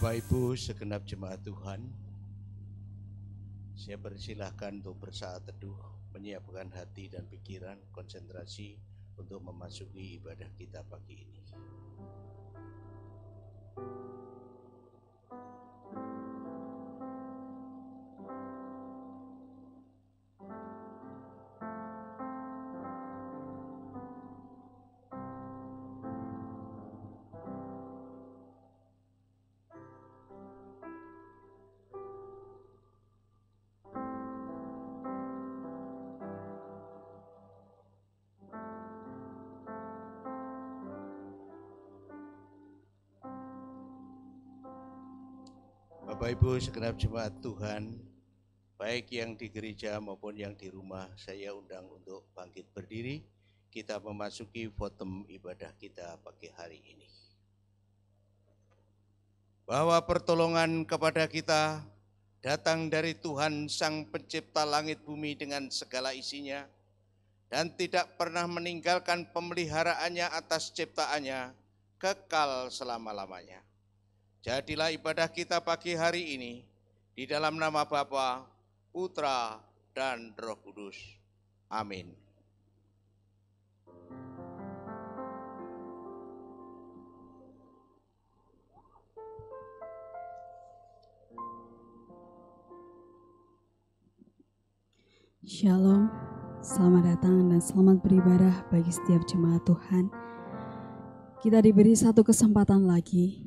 Bapak Ibu segenap jemaat Tuhan, saya persilahkan untuk bersaat teduh, menyiapkan hati dan pikiran, konsentrasi untuk memasuki ibadah kita pagi ini. Bapak Ibu segenap jemaat Tuhan, baik yang di gereja maupun yang di rumah, saya undang untuk bangkit berdiri. Kita memasuki votum ibadah kita pagi hari ini. Bahwa pertolongan kepada kita datang dari Tuhan Sang Pencipta langit bumi dengan segala isinya, dan tidak pernah meninggalkan pemeliharaannya atas ciptaannya kekal selama-lamanya. Jadilah ibadah kita pagi hari ini di dalam nama Bapa, Putra, dan Roh Kudus. Amin. Shalom, selamat datang dan selamat beribadah bagi setiap jemaat Tuhan. Kita diberi satu kesempatan lagi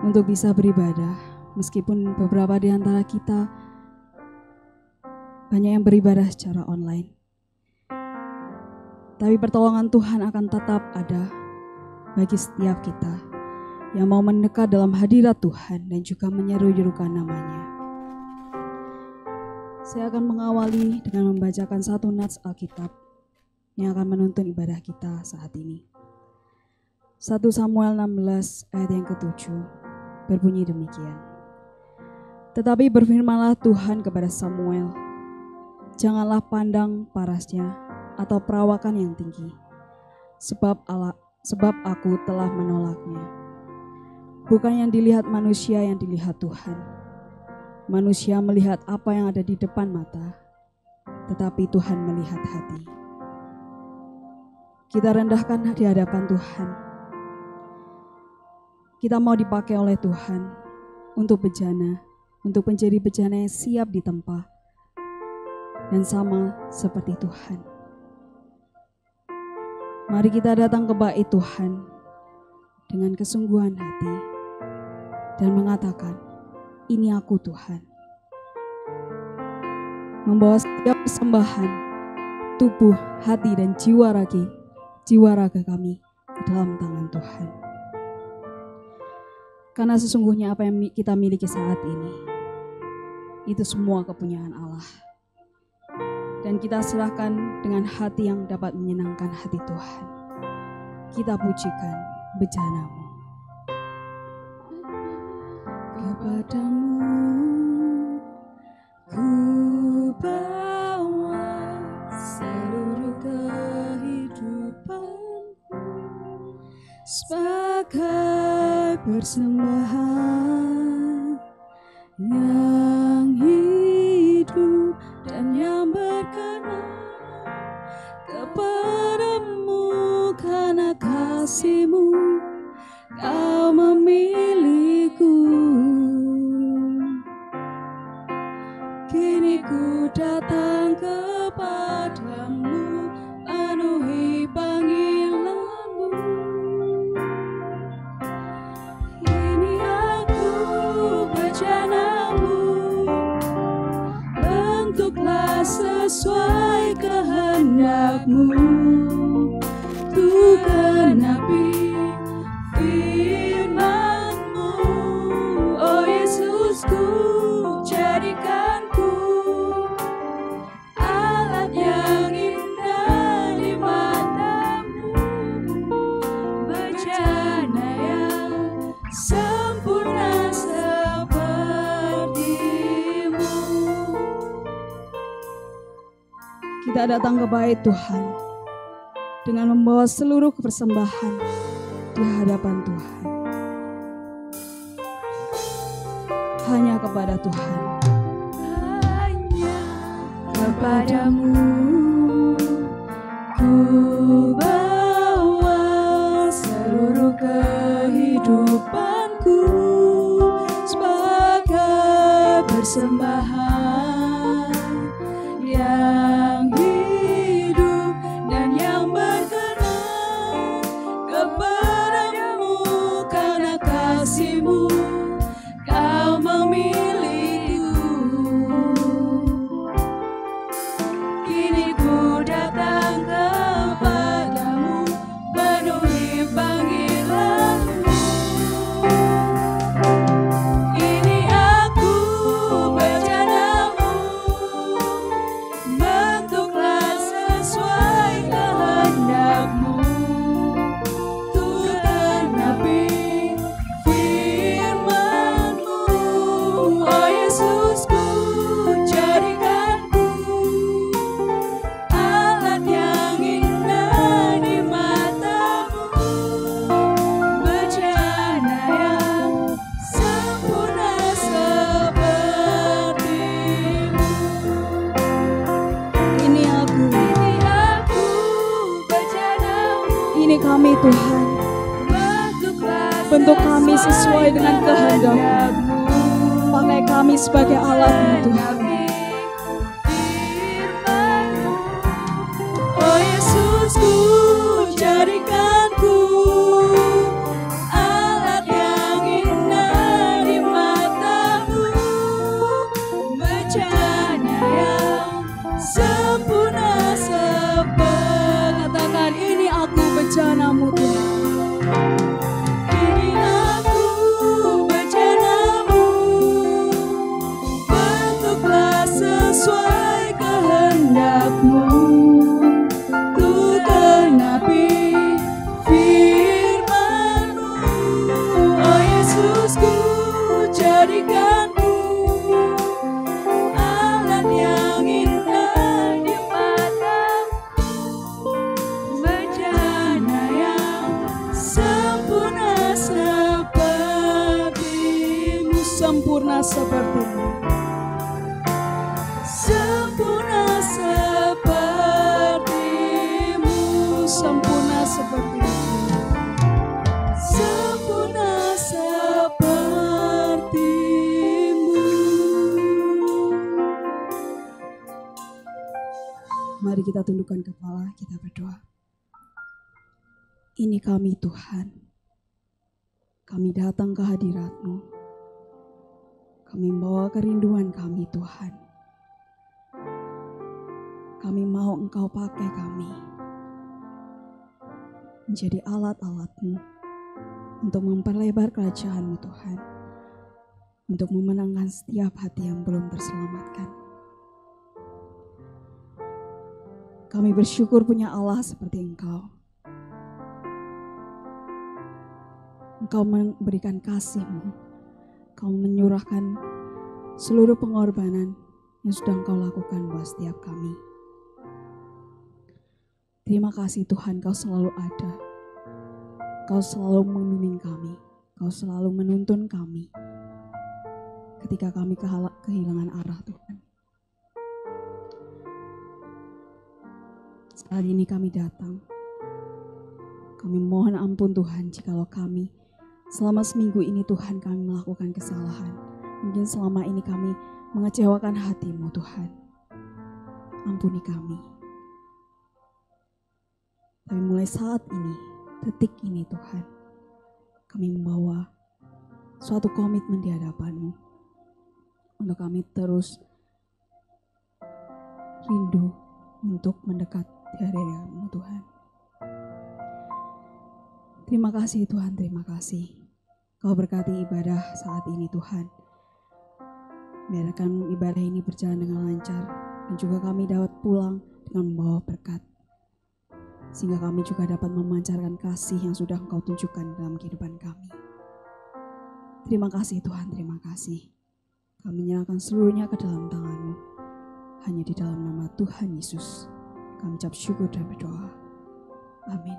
untuk bisa beribadah, meskipun beberapa di antara kita banyak yang beribadah secara online. Tapi pertolongan Tuhan akan tetap ada bagi setiap kita yang mau mendekat dalam hadirat Tuhan dan juga menyeru-nyerukan namanya. Saya akan mengawali dengan membacakan satu nats Alkitab yang akan menuntun ibadah kita saat ini. 1 Samuel 16 ayat yang ke-7 berbunyi demikian. Tetapi berfirmanlah Tuhan kepada Samuel, janganlah pandang parasnya atau perawakan yang tinggi, sebab aku telah menolaknya. Bukan yang dilihat manusia yang dilihat Tuhan. Manusia melihat apa yang ada di depan mata, tetapi Tuhan melihat hati. Kita rendahkan di hadapan Tuhan. Kita mau dipakai oleh Tuhan untuk bejana, untuk menjadi bejana yang siap ditempa, dan sama seperti Tuhan. Mari kita datang ke bait Tuhan dengan kesungguhan hati dan mengatakan, ini aku Tuhan. Membawa setiap persembahan, tubuh, hati, dan jiwa raga kami ke dalam tangan Tuhan. Karena sesungguhnya apa yang kita miliki saat ini, itu semua kepunyaan Allah. Dan kita serahkan dengan hati yang dapat menyenangkan hati Tuhan. Kita pujikan bejana-Mu. Kepadamu ku bawa seluruh kehidupanku sebagai persembahan yang hidup dan yang berkenan kepadamu. Karena kasih-Mu Kau memilihku. Kini ku datang kepadamu, penuhi panggilan-Mu. Ini aku bejana-Mu, bentuklah sesuai kehendak-Mu. Ku genapi firman-Mu, oh Yesusku, jadikanku alat yang indah di mata-Mu, bejana yang sempurna seperti-Mu. Kita datang ke bait Tuhan dengan membawa seluruh persembahan di hadapan Tuhan. hanya kepada Tuhan. Hanya kepadamu ku bawa seluruh kehidupanku sebagai persembahan yang hidup dan yang berkenan kepadamu. Karena kasih-Mu Kau memilihku. Kini ku datang kepadamu, penuhi panggilan-Mu. Ini aku bejana-Mu, bentuklah sesuai kehendak-Mu. Ku genapi firman-Mu, oh Yesus, ku jadikan ku alat yang indah di mata-Mu, bejana yang sempurna seperti-Mu. Ini aku, Ini aku bejana-Mu, ini kami Tuhan. bentuk kami sesuai dengan kehendak-Mu. Pakai kami sebagai alat-Mu Tuhan. Oh Yesus, ku jadikan ku alat yang indah di mata-Mu, bejana yang sempurna seperti. Katakan, ini aku bejana-Mu Tuhan. Ini aku bejana-Mu, bentuklah sesuai kehendak-Mu. Ku genapi firman-Mu, oh Yesus, ku jadikan ku alat yang indah di mata-Mu, bejana yang sempurna seperti-Mu. Sempurna seperti-Mu. Sempurna seperti-Mu, Sempurna seperti-Mu. sempurna seperti-Mu. Mari kita tundukkan kepala, kita berdoa. Ini kami Tuhan. Kami datang ke hadirat-Mu. Kami membawa kerinduan kami Tuhan. Kami mau Engkau pakai kami menjadi alat-alat-Mu untuk memperlebar kerajaan-Mu Tuhan. Untuk memenangkan setiap hati yang belum terselamatkan. Kami bersyukur punya Allah seperti Engkau. Engkau memberikan kasih-Mu. Engkau menyurahkan seluruh pengorbanan yang sudah Engkau lakukan buat setiap kami. Terima kasih Tuhan, Kau selalu ada. Kau selalu membimbing kami. Kau selalu menuntun kami ketika kami kehilangan arah Tuhan. Saat ini kami datang. Kami mohon ampun Tuhan jikalau kami selama seminggu ini Tuhan kami melakukan kesalahan. Mungkin selama ini kami mengecewakan hati-Mu Tuhan. Ampuni kami. Tapi mulai saat ini, detik ini Tuhan, kami membawa suatu komitmen di hadapan-Mu. Untuk kami terus rindu untuk mendekat di hadirat-Mu Tuhan. Terima kasih Tuhan, terima kasih. Kau berkati ibadah saat ini Tuhan. Biarkan ibadah ini berjalan dengan lancar dan juga kami dapat pulang dengan membawa berkat. Sehingga kami juga dapat memancarkan kasih yang sudah Engkau tunjukkan dalam kehidupan kami. Terima kasih Tuhan, terima kasih. Kami menyerahkan seluruhnya ke dalam tangan-Mu. Hanya di dalam nama Tuhan Yesus kami ucap syukur dan berdoa. Amin.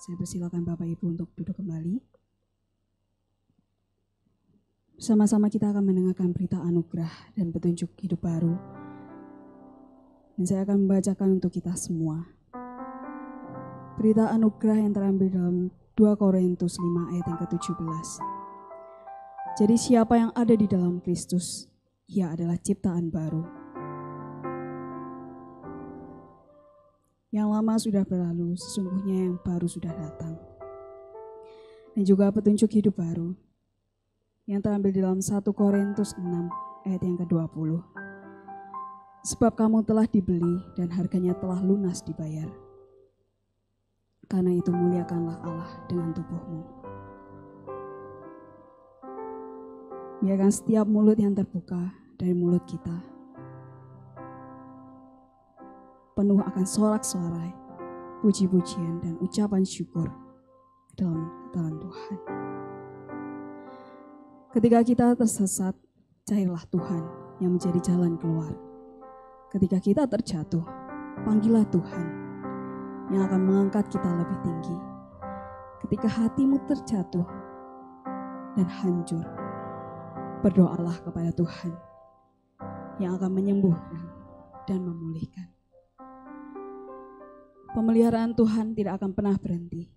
Saya persilakan Bapak Ibu untuk duduk kembali. Bersama-sama kita akan mendengarkan berita anugerah dan petunjuk hidup baru. Dan saya akan membacakan untuk kita semua. Berita anugerah yang terambil dalam 2 Korintus 5 ayat yang ke-17. Jadi siapa yang ada di dalam Kristus, ia adalah ciptaan baru. Yang lama sudah berlalu, sesungguhnya yang baru sudah datang. Dan juga petunjuk hidup baru yang terambil dalam 1 Korintus 6 ayat yang ke-20. Sebab kamu telah dibeli dan harganya telah lunas dibayar. Karena itu muliakanlah Allah dengan tubuhmu. Biarkan setiap mulut yang terbuka dari mulut kita penuh akan sorak-sorai, puji-pujian dan ucapan syukur dalam Tuhan. Ketika kita tersesat, carilah Tuhan yang menjadi jalan keluar. Ketika kita terjatuh, panggillah Tuhan yang akan mengangkat kita lebih tinggi. Ketika hatimu terjatuh dan hancur, berdoalah kepada Tuhan yang akan menyembuhkan dan memulihkan. Pemeliharaan Tuhan tidak akan pernah berhenti,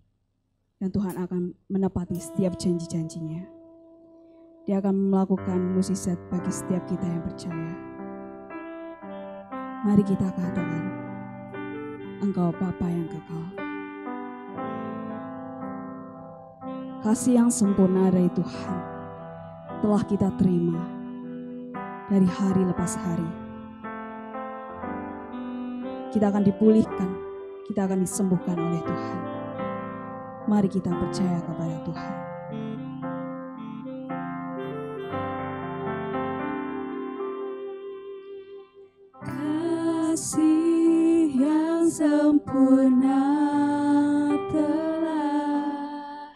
dan Tuhan akan menepati setiap janji-janjinya. Dia akan melakukan mukjizat bagi setiap kita yang percaya. Mari kita katakan, Engkau Bapa yang kekal. Kasih yang sempurna dari Tuhan telah kita terima dari hari lepas hari. Kita akan dipulihkan, kita akan disembuhkan oleh Tuhan. Mari kita percaya kepada Tuhan. Kasih yang sempurna telah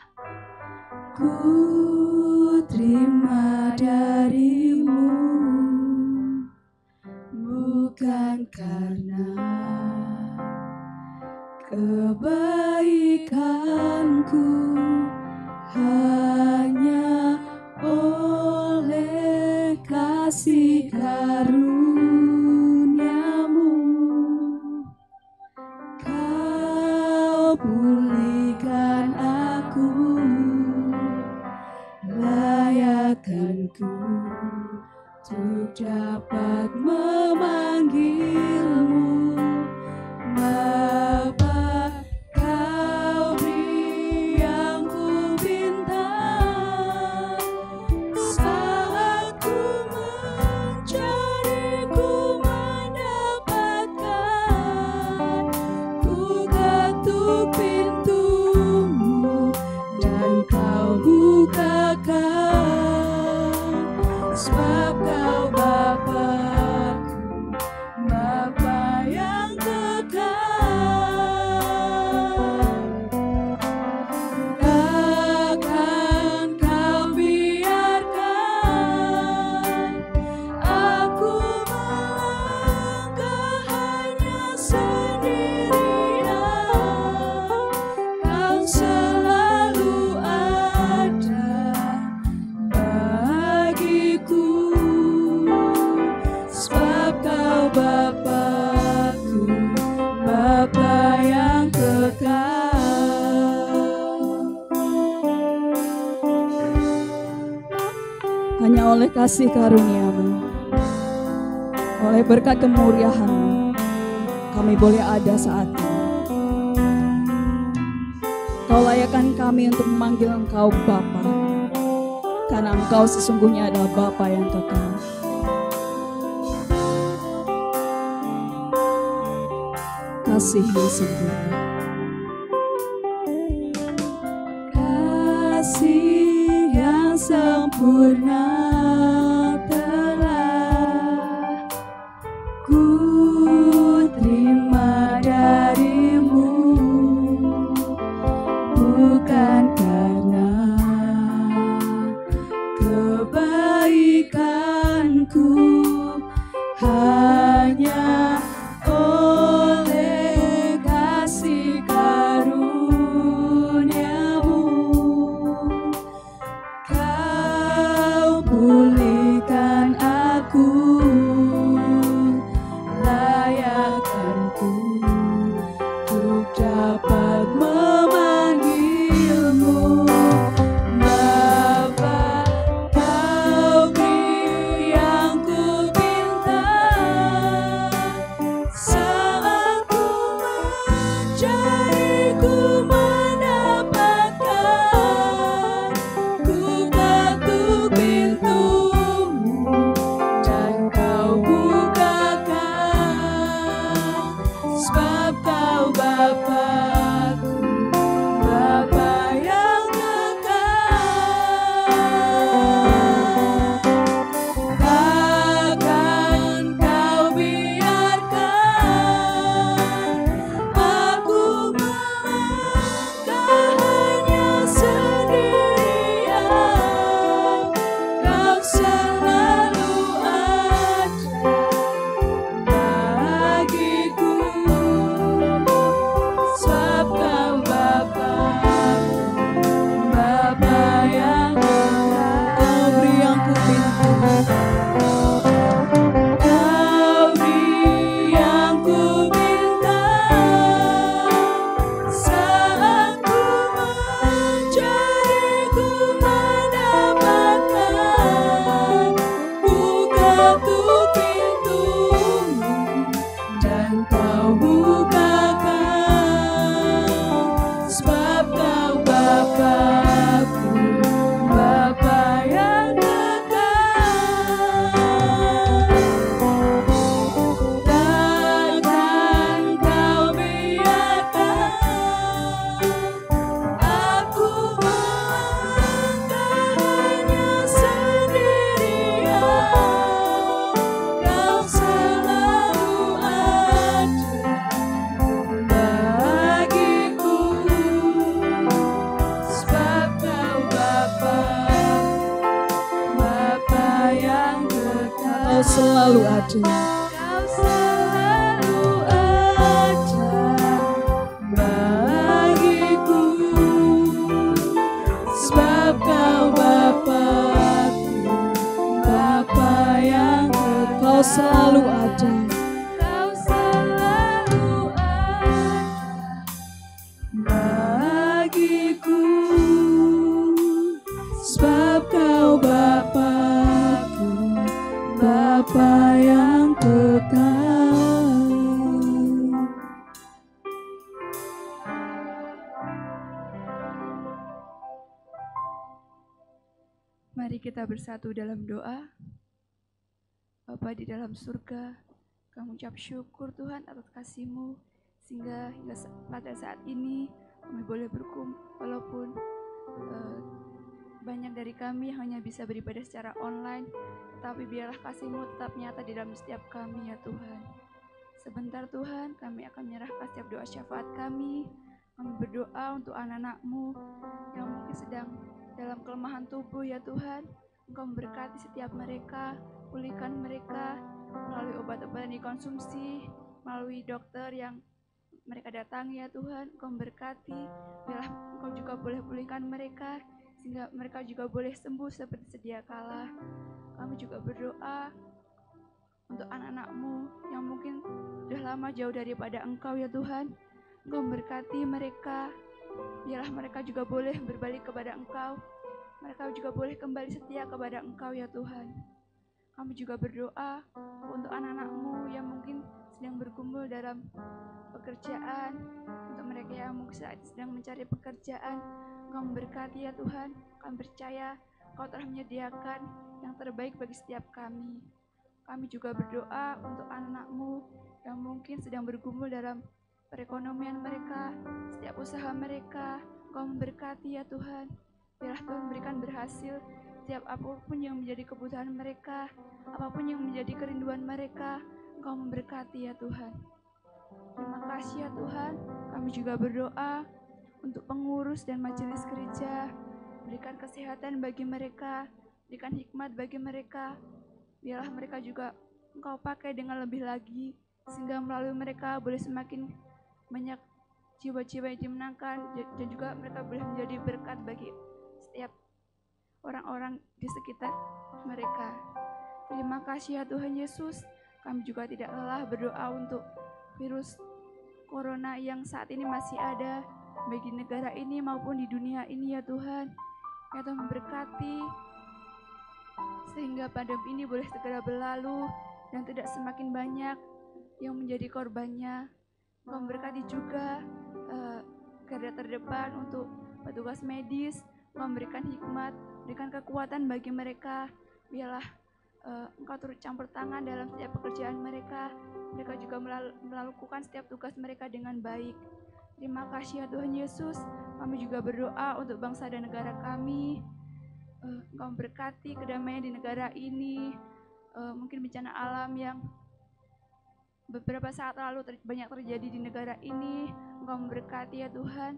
ku terima darimu, bukan karena kebaikanku, hanya oleh kasih karuniamu kau pulihkan aku, layakkanku untuk dapat memanggilmu Bapa. Kau beri yang ku minta saat ku mencari, ku mendapatkan. Ku ketuk pintumu dan kau bukakan, sebab kau Bapa-Ku, Bapa yang kekal. Takkan kau biarkan aku melangkah hanya sendirian. Kau selalu ada bagiku, sebab kau Bapa-Ku, Bapa yang kekal. Hanya oleh kasih karunia-Mu, oleh berkat kemurahan-Mu, kami boleh ada saat ini. Kau layakkan kami untuk memanggil Engkau Bapa, karena Engkau sesungguhnya adalah Bapa yang kekal. Kasih yang sempurna. Kasih yang sempurna telah ku terima darimu, bukan karena kebaikanku, hanya oleh kasih karuniamu kau selalu ada. Kau selalu ada bagiku, sebab Kau Bapa-Ku, Bapa yang kekal. Kau selalu ada. Kau selalu ada bagiku, sebab Kau Bapa-Ku, Bapa yang kekal. Mari kita bersatu dalam doa. Bapa di dalam surga, kami ucap syukur Tuhan atas kasih-Mu, sehingga hingga pada saat ini kami boleh berkumpul, walaupun banyak dari kami hanya bisa beribadah secara online, tetapi biarlah kasih-Mu tetap nyata di dalam setiap kami ya Tuhan. Sebentar Tuhan, kami akan menyerahkan setiap doa syafaat kami. Kami berdoa untuk anak-anak-Mu yang mungkin sedang dalam kelemahan tubuh ya Tuhan. Engkau memberkati setiap mereka, pulihkan mereka melalui obat-obat yang dikonsumsi, melalui dokter yang mereka datangi ya Tuhan. Engkau memberkati, biarlah Engkau juga boleh pulihkan mereka, sehingga mereka juga boleh sembuh seperti sedia kala. Kami juga berdoa untuk anak-anak-Mu yang mungkin sudah lama jauh daripada Engkau ya Tuhan. Engkau memberkati mereka, biarlah mereka juga boleh berbalik kepada Engkau. Mereka juga boleh kembali setia kepada Engkau ya Tuhan. Kami juga berdoa untuk anak-anak-Mu yang mungkin sedang bergumul dalam pekerjaan, untuk mereka yang mungkin saat sedang mencari pekerjaan. Engkau memberkati ya Tuhan. Kami percaya Engkau telah menyediakan yang terbaik bagi setiap kami. Kami juga berdoa untuk anak-anak-Mu yang mungkin sedang bergumul dalam perekonomian mereka, setiap usaha mereka. Engkau memberkati ya Tuhan. Biarlah Tuhan berikan berhasil setiap apapun yang menjadi kebutuhan mereka, apapun yang menjadi kerinduan mereka. Engkau memberkati ya Tuhan. Terima kasih ya Tuhan. Kami juga berdoa untuk pengurus dan majelis gereja. Berikan kesehatan bagi mereka, berikan hikmat bagi mereka. Biarlah mereka juga Engkau pakai dengan lebih lagi, sehingga melalui mereka boleh semakin banyak jiwa-jiwa yang dimenangkan, dan juga mereka boleh menjadi berkat bagi setiap orang-orang di sekitar mereka. Terima kasih ya Tuhan Yesus. Kami juga tidak lelah berdoa untuk virus corona yang saat ini masih ada, baik di negara ini maupun di dunia ini ya Tuhan. Ya Tuhan memberkati, sehingga pandemi ini boleh segera berlalu dan tidak semakin banyak yang menjadi korbannya. Engkau memberkati juga garda terdepan untuk petugas medis. Engkau memberikan hikmat, berikan kekuatan bagi mereka. Biarlah Engkau turut campur tangan dalam setiap pekerjaan mereka. Mereka juga melakukan setiap tugas mereka dengan baik. Terima kasih ya Tuhan Yesus. Kami juga berdoa untuk bangsa dan negara kami. Engkau berkati kedamaian di negara ini. Mungkin bencana alam yang beberapa saat lalu banyak terjadi di negara ini. Engkau memberkati ya Tuhan.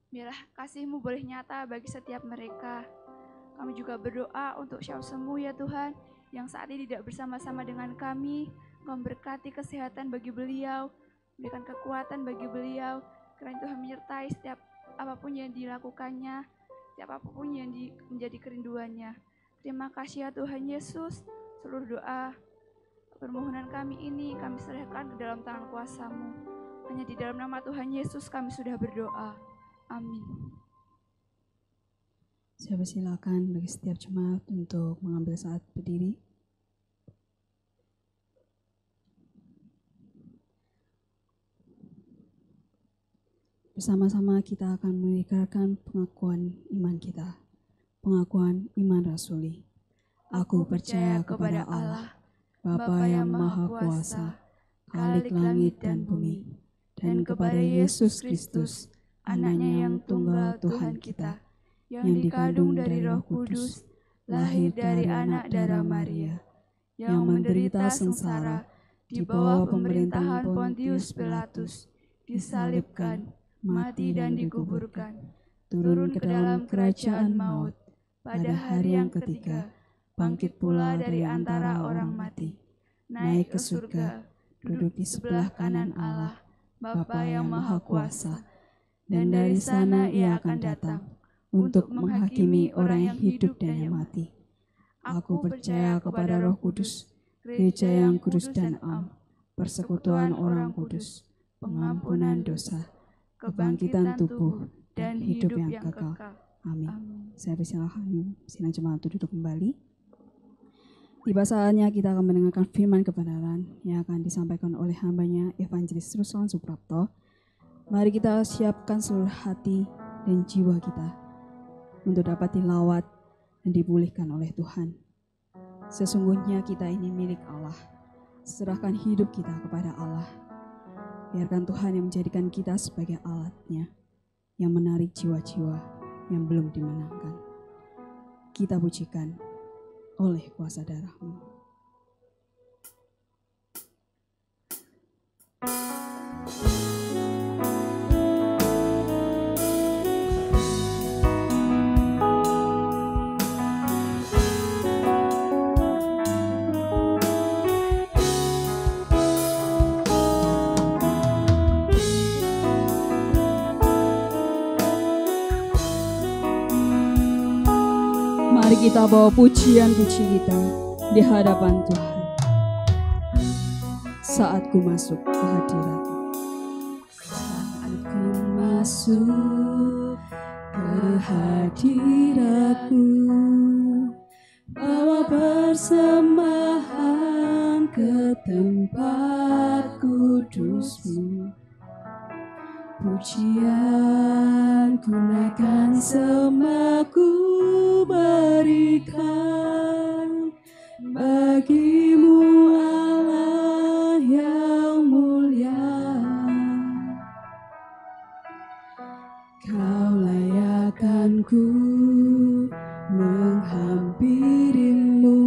Biarlah kasih-Mu boleh nyata bagi setiap mereka. Kami juga berdoa untuk Syaf Semu ya Tuhan, yang saat ini tidak bersama-sama dengan kami. Engkau memberkati kesehatan bagi beliau, berikan kekuatan bagi beliau, karena Tuhan menyertai setiap apapun yang dilakukannya, setiap apapun yang menjadi kerinduannya. Terima kasih ya Tuhan Yesus. Seluruh doa permohonan kami ini kami serahkan ke dalam tangan kuasa-Mu. Hanya di dalam nama Tuhan Yesus kami sudah berdoa. Amin. Saya persilakan bagi setiap jemaat untuk mengambil saat berdiri. Bersama-sama kita akan mengikrarkan pengakuan iman kita, pengakuan iman rasuli. Aku percaya kepada Allah, Bapa yang Maha Kuasa, Khalik langit dan bumi, dan kepada Yesus Kristus, Anaknya yang tunggal Tuhan kita, yang dikandung dari Roh Kudus, lahir dari anak darah Maria, yang menderita sengsara di bawah pemerintahan Pontius Pilatus, disalibkan, mati dan dikuburkan, turun ke dalam kerajaan maut, pada hari yang ketiga, bangkit pula dari antara orang mati, naik ke surga, duduk di sebelah kanan Allah, Bapa yang Maha Kuasa, dan dari sana Ia akan datang untuk menghakimi orang yang hidup dan yang mati. Aku percaya kepada Roh Kudus, gereja yang kudus dan am, persekutuan orang kudus, pengampunan dosa, kebangkitan tubuh, dan hidup yang kekal. Amin. Saya persilahkan sidang jemaat untuk duduk kembali. Tiba saatnya kita akan mendengarkan firman kebenaran yang akan disampaikan oleh hambanya Evangelis Ruslan Suprapto. Mari kita siapkan seluruh hati dan jiwa kita untuk dapat dilawat dan dipulihkan oleh Tuhan. Sesungguhnya kita ini milik Allah. Serahkan hidup kita kepada Allah. Biarkan Tuhan yang menjadikan kita sebagai alatnya yang menarik jiwa-jiwa yang belum dimenangkan. Kita pujikan oleh kuasa darah-Mu. Mari kita bawa pujian-puji kita di hadapan Tuhan. Saat ku masuk ke hadirat-Mu. Saat ku masuk ke hadirat-Mu, bawa persembahan ke tempat kudus-Mu. Pujian ku naikkan semua ku berikan bagi-Mu Allah yang mulia. Kau layakkan ku menghampiri-Mu,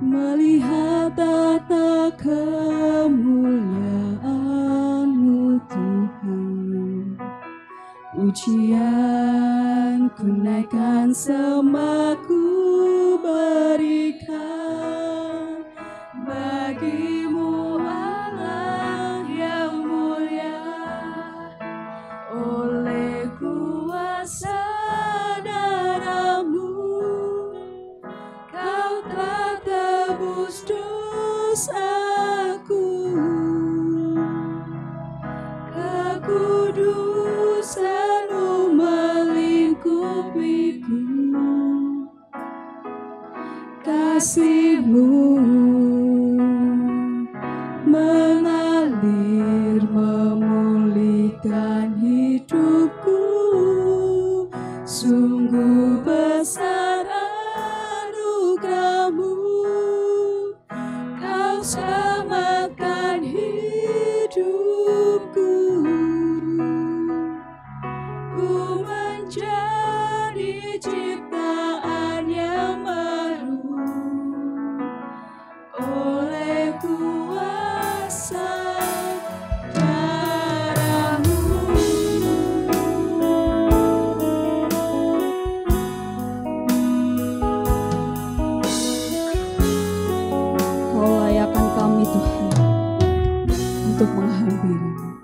melihat tata kemuliaan-Mu Tuhan. Pujian ku naikkan semua ku berikan bagi-Mu Allah yang mulia. Oleh kuasa darah-Mu, Kau telah tebus dosaku. Kekudusan-Mu melingkupiku, kasih-Mu mengalir memulihkan dirimu.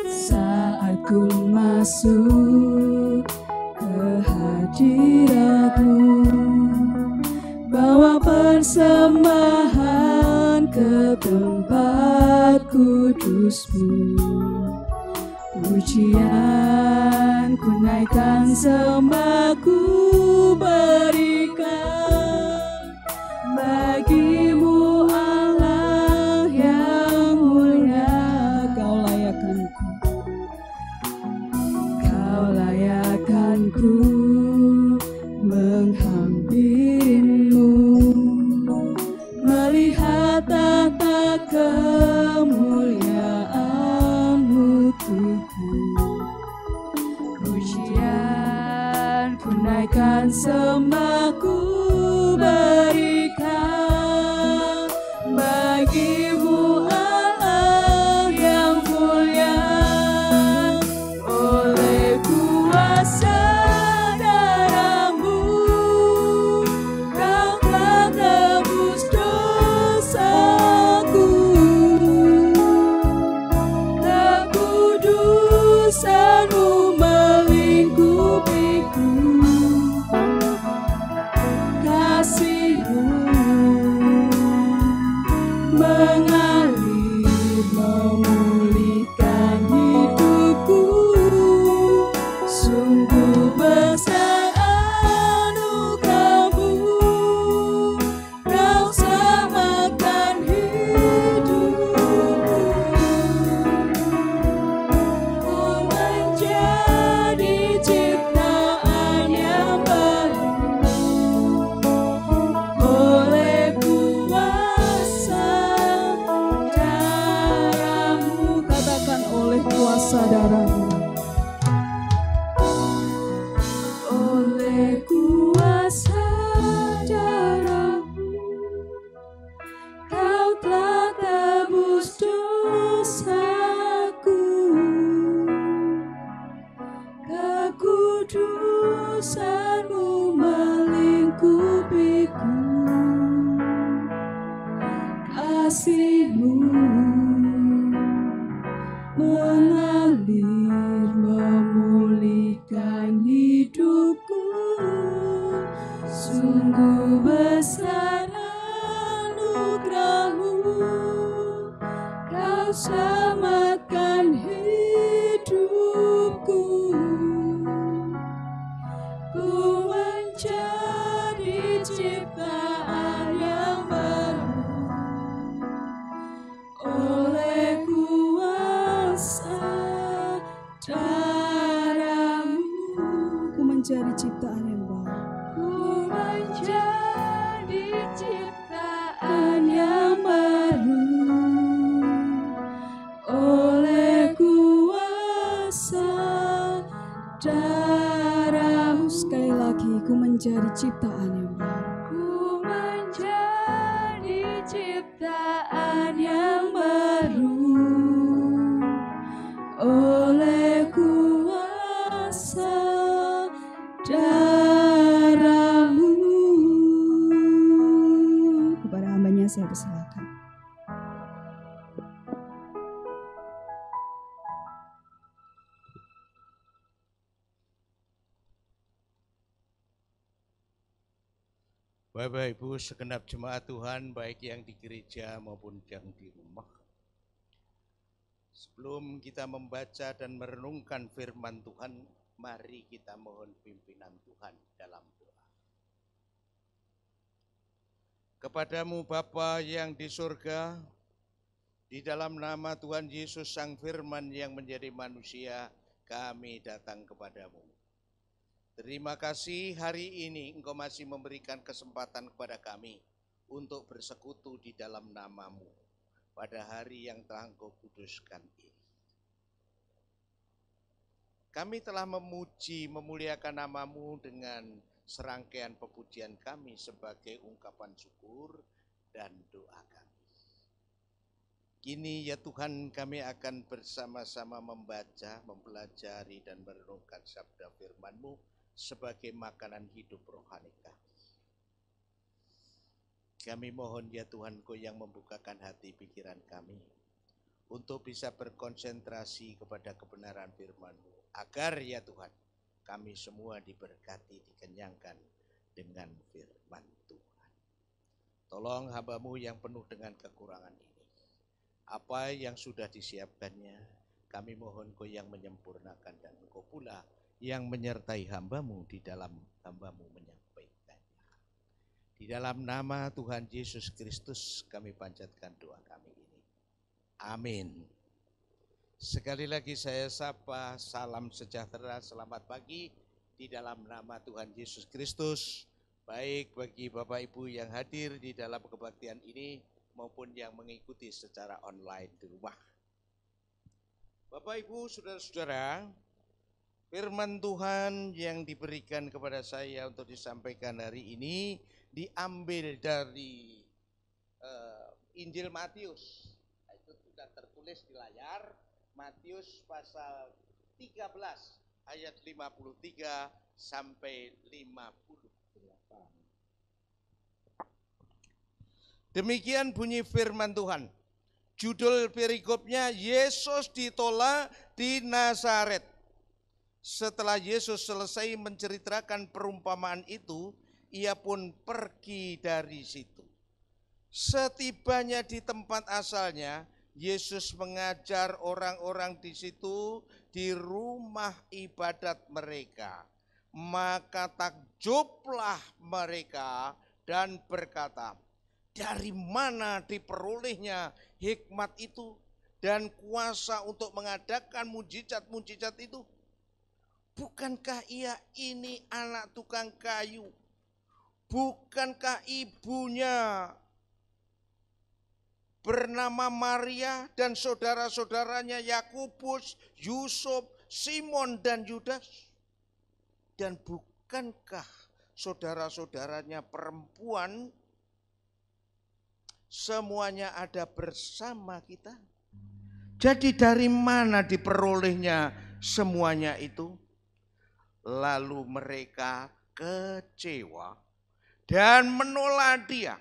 Saat ku masuk ke hadiratmu, bawa persembahan ke tempat kudusmu. Pujian ku naikkan, sembah ku berikan bagimu Allah yang mulia. Kau layakkan ku menghampirimu, melihat tata kemuliaan-Mu Tuhan. Pujian ku naikkan, sembah ku berikan bagimu Allah yang mulia. Oleh kuasa darah-Mu, Kau telah tebus dosaku. Kekudusan-Mu melingkupiku, kasih-Mu mengalir memulihkan hidupku. Sungguh besar anugerah-Mu, Kau selamatkan hidupku. Ku menjadi ciptaan yang baru oleh kuasa darah-Mu. Katakan, oleh kuasa darah-Mu. Oleh kuasa darah-Mu, Kau telah tebus dosaku. Kekudusan-Mu melingkupiku, kasih-Mu mengalir memulihkan hidupku. Sungguh besar anugerah-Mu, Kau selamatkan hidupku. Ku menjadi ciptaan yang baru oleh kuasa darah-Mu. Ku menjadi ciptaan yang baru. Ku menjadi ciptaan yang baru oleh kuasa darah-Mu. Sekali lagi, ku menjadi ciptaan yang baru. Ku menjadi ciptaan yang baru oleh kuasa darah-Mu. Kepada hambanya saya persilakan. Bapak Ibu segenap jemaat Tuhan, baik yang di gereja maupun yang di rumah. Sebelum kita membaca dan merenungkan firman Tuhan, mari kita mohon pimpinan Tuhan dalam doa. Kepadamu Bapa yang di surga, di dalam nama Tuhan Yesus Sang Firman yang menjadi manusia, kami datang kepadamu. Terima kasih hari ini Engkau masih memberikan kesempatan kepada kami untuk bersekutu di dalam nama-Mu pada hari yang telah Engkau kuduskan ini. Kami telah memuji, memuliakan nama-Mu dengan serangkaian pepujian kami sebagai ungkapan syukur dan doa kami. Kini ya Tuhan, kami akan bersama-sama membaca, mempelajari dan merenungkan sabda firman-Mu sebagai makanan hidup rohani kami. Kami mohon ya Tuhan, Kau yang membukakan hati pikiran kami untuk bisa berkonsentrasi kepada kebenaran firman-Mu. Agar ya Tuhan, kami semua diberkati, dikenyangkan dengan firman Tuhan. Tolong hamba-Mu yang penuh dengan kekurangan ini. Apa yang sudah disiapkannya, kami mohon Kau yang menyempurnakan, dan Engkau pula yang menyertai hamba-Mu di dalam hamba-Mu menyampaikannya. Di dalam nama Tuhan Yesus Kristus kami panjatkan doa kami ini. Amin. Sekali lagi saya sapa, salam sejahtera, selamat pagi di dalam nama Tuhan Yesus Kristus. Baik bagi Bapak Ibu yang hadir di dalam kebaktian ini maupun yang mengikuti secara online di rumah. Bapak Ibu, saudara-saudara, firman Tuhan yang diberikan kepada saya untuk disampaikan hari ini diambil dari Injil Matius. Itu sudah tertulis di layar, Matius pasal 13 ayat 53 sampai 58. Demikian bunyi firman Tuhan. Judul perikopnya, Yesus ditolak di Nazaret. Setelah Yesus selesai menceritakan perumpamaan itu, ia pun pergi dari situ. Setibanya di tempat asalnya, Yesus mengajar orang-orang di situ di rumah ibadat mereka. Maka takjublah mereka dan berkata, dari mana diperolehnya hikmat itu dan kuasa untuk mengadakan mujizat-mujizat itu? Bukankah ia ini anak tukang kayu? Bukankah ibunya bernama Maria dan saudara-saudaranya Yakobus, Yusuf, Simon dan Yudas? Dan bukankah saudara-saudaranya perempuan semuanya ada bersama kita? Jadi dari mana diperolehnya semuanya itu? Lalu mereka kecewa dan menolak dia.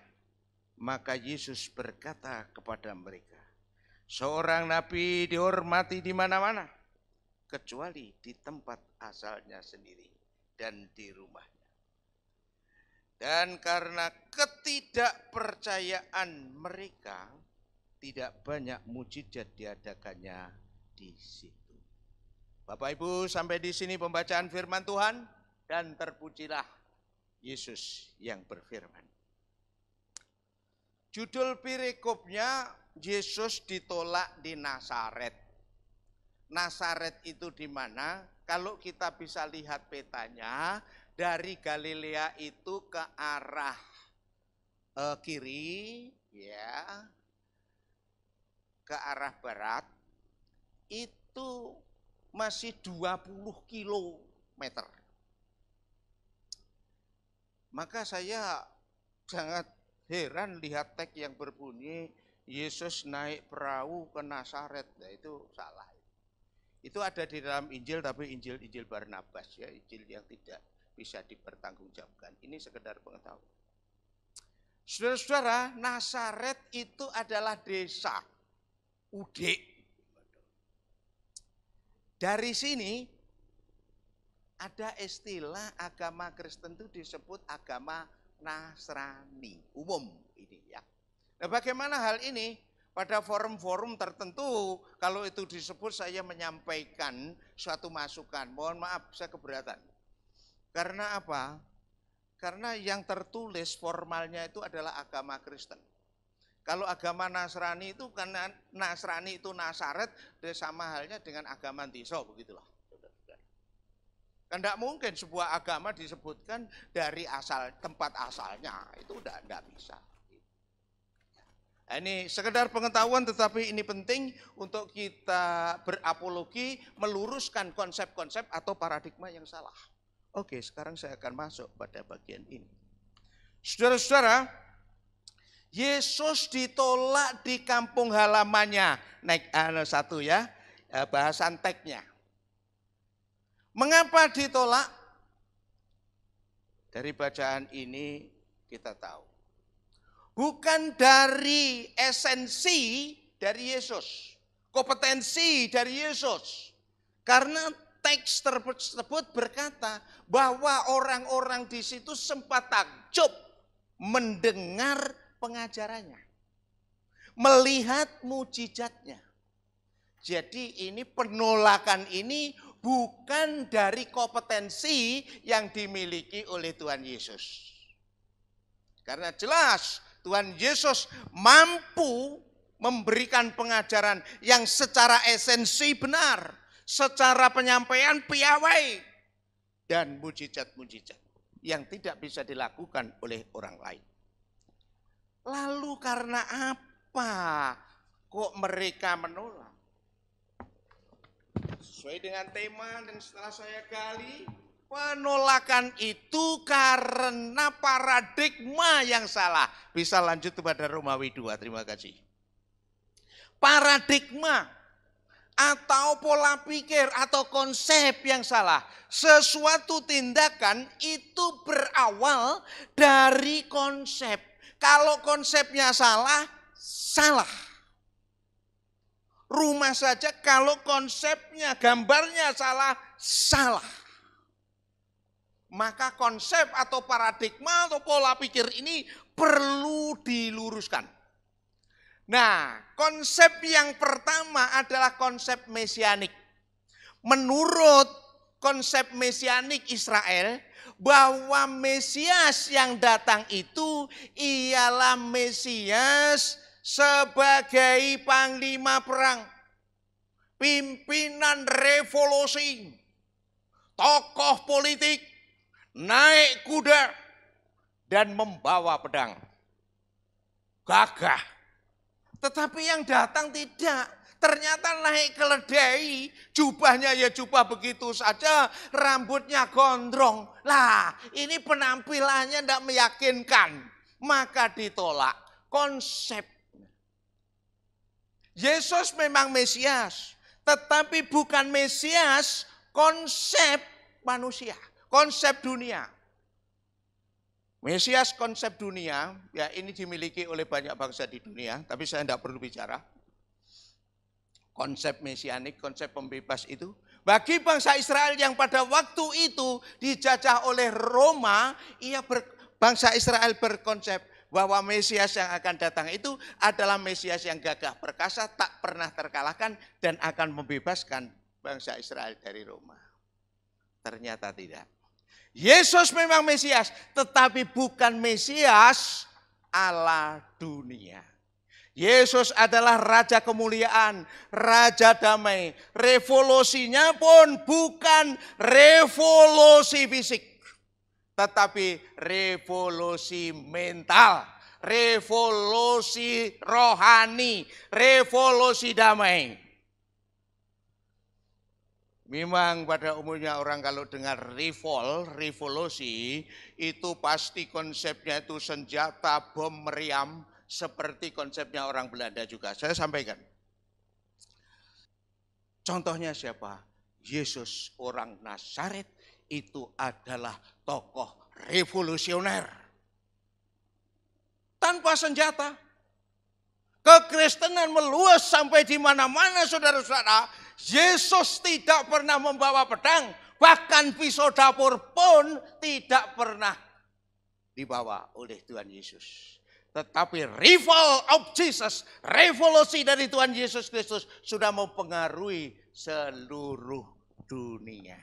Maka Yesus berkata kepada mereka, seorang nabi dihormati di mana-mana, kecuali di tempat asalnya sendiri dan di rumahnya. Dan karena ketidakpercayaan mereka, tidak banyak mujizat diadakannya di situ. Bapak Ibu, sampai di sini pembacaan firman Tuhan, dan terpujilah Yesus yang berfirman. Judul perikopnya, Yesus ditolak di Nazaret. Nazaret itu di mana? Kalau kita bisa lihat petanya, dari Galilea itu ke arah kiri, ya, ke arah barat, itu masih 20 kilometer. Maka saya sangat heran lihat teks yang berbunyi Yesus naik perahu ke Nazaret. Nah, itu salah. Itu ada di dalam Injil, tapi Injil Barnabas, ya, Injil yang tidak bisa dipertanggungjawabkan. Ini sekedar pengetahuan. Saudara-saudara, Nazaret itu adalah desa Udik. Dari sini ada istilah agama Kristen itu disebut agama Nasrani, umum ini ya. Nah, bagaimana hal ini? Pada forum-forum tertentu, kalau itu disebut saya menyampaikan suatu masukan. Mohon maaf, saya keberatan. Karena apa? Karena yang tertulis formalnya itu adalah agama Kristen. Kalau agama Nasrani itu, karena Nasrani itu Nazaret, sama halnya dengan agama Tiso, begitulah. Kan tidak mungkin sebuah agama disebutkan dari tempat asalnya, itu tidak bisa. Ini sekedar pengetahuan, tetapi ini penting untuk kita berapologi, meluruskan konsep-konsep atau paradigma yang salah. Oke, sekarang saya akan masuk pada bagian ini. Saudara-saudara, Yesus ditolak di kampung halamannya. Naik satu ya, bahasan teksnya. Mengapa ditolak? Dari bacaan ini kita tahu. Bukan dari esensi dari Yesus. kompetensi dari Yesus. Karena teks tersebut berkata bahwa orang-orang di situ sempat takjub mendengar pengajarannya, melihat mujizatnya. Jadi ini penolakan ini bukan dari kompetensi yang dimiliki oleh Tuhan Yesus. Karena jelas Tuhan Yesus mampu memberikan pengajaran yang secara esensi benar, secara penyampaian piawai, dan mujizat-mujizat yang tidak bisa dilakukan oleh orang lain. Lalu karena apa kok mereka menolak? Sesuai dengan tema dan setelah saya gali, penolakan itu karena paradigma yang salah. Bisa lanjut kepada Romawi 2, terima kasih. Paradigma atau pola pikir atau konsep yang salah. Sesuatu tindakan itu berawal dari konsep. Kalau konsepnya salah, salah. Rumah saja kalau konsepnya, gambarnya salah, salah. Maka konsep atau paradigma atau pola pikir ini perlu diluruskan. Nah, konsep yang pertama adalah konsep mesianik. Menurut konsep mesianik Israel, bahwa Mesias yang datang itu ialah Mesias sebagai panglima perang, pimpinan revolusi, tokoh politik, naik kuda, dan membawa pedang. Gagah. Tetapi yang datang tidak. Ternyata naik keledai, jubahnya ya jubah begitu saja, rambutnya gondrong. Lah, ini penampilannya tidak meyakinkan. Maka ditolak konsep. Yesus memang Mesias, tetapi bukan Mesias konsep manusia, konsep dunia. Mesias konsep dunia, ya ini dimiliki oleh banyak bangsa di dunia, tapi saya tidak perlu bicara. Konsep mesianik, konsep pembebas itu, bagi bangsa Israel yang pada waktu itu dijajah oleh Roma, bangsa Israel berkonsep bahwa Mesias yang akan datang itu adalah Mesias yang gagah perkasa, tak pernah terkalahkan, dan akan membebaskan bangsa Israel dari Roma. Ternyata tidak. Yesus memang Mesias, tetapi bukan Mesias ala dunia. Yesus adalah Raja kemuliaan, Raja damai. Revolusinya pun bukan revolusi fisik, tetapi revolusi mental, revolusi rohani, revolusi damai. Memang pada umumnya orang kalau dengar revolusi, itu pasti konsepnya itu senjata, bom, meriam, seperti konsepnya orang Belanda juga. Saya sampaikan. Contohnya siapa? Yesus orang Nazaret itu adalah tokoh revolusioner. Tanpa senjata. Kekristenan meluas sampai di mana-mana saudara-saudara. Yesus tidak pernah membawa pedang. Bahkan pisau dapur pun tidak pernah dibawa oleh Tuhan Yesus. Tetapi rival of Jesus, revolusi dari Tuhan Yesus Kristus sudah mempengaruhi seluruh dunia.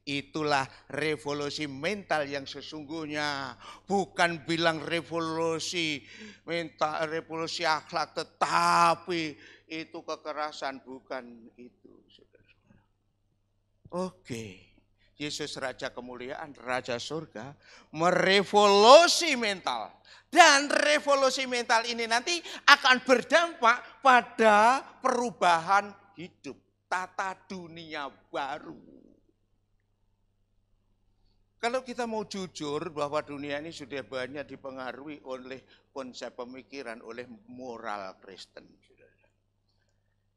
Itulah revolusi mental yang sesungguhnya. Bukan bilang revolusi mental, revolusi akhlak, tetapi itu kekerasan, bukan itu. Oke. Yesus Raja kemuliaan, Raja surga, merevolusi mental. Dan revolusi mental ini nanti akan berdampak pada perubahan hidup, tata dunia baru. Kalau kita mau jujur bahwa dunia ini sudah banyak dipengaruhi oleh konsep pemikiran, oleh moral Kristen.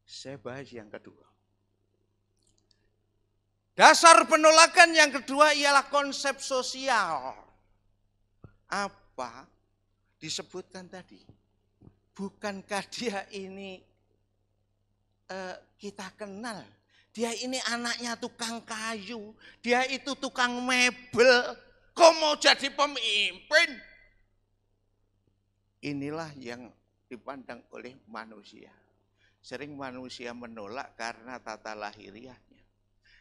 Saya bahas yang kedua. Dasar penolakan yang kedua ialah konsep sosial. Apa? Disebutkan tadi. Bukankah dia ini kita kenal. Dia ini anaknya tukang kayu, dia itu tukang mebel. Kok mau jadi pemimpin? Inilah yang dipandang oleh manusia. Sering manusia menolak karena tata lahiriahnya.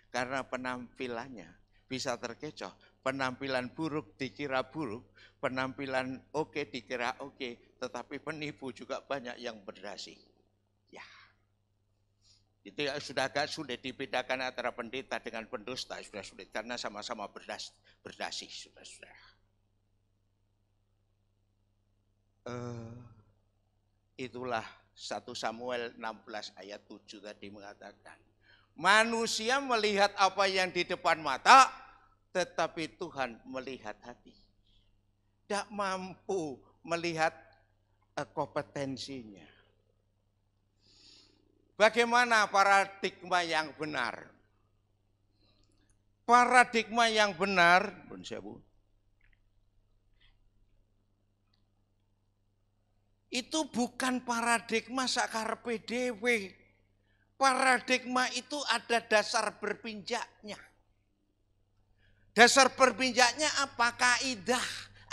Karena penampilannya bisa terkecoh. Penampilan buruk dikira buruk, penampilan oke dikira oke. Tetapi penipu juga banyak yang berdasi. Ya. Itu sudah agak sulit dibedakan antara pendeta dengan pendusta, sudah sulit karena sama-sama berdasi, sudah. Itulah 1 Samuel 16 ayat 7 tadi mengatakan, manusia melihat apa yang di depan mata, tetapi Tuhan melihat hati. Tidak mampu melihat kompetensinya. Bagaimana paradigma yang benar? Paradigma yang benar, itu bukan paradigma sakarepe dhewe. Paradigma itu ada dasar berpinjaknya. Dasar berpinjaknya apa? Kaidah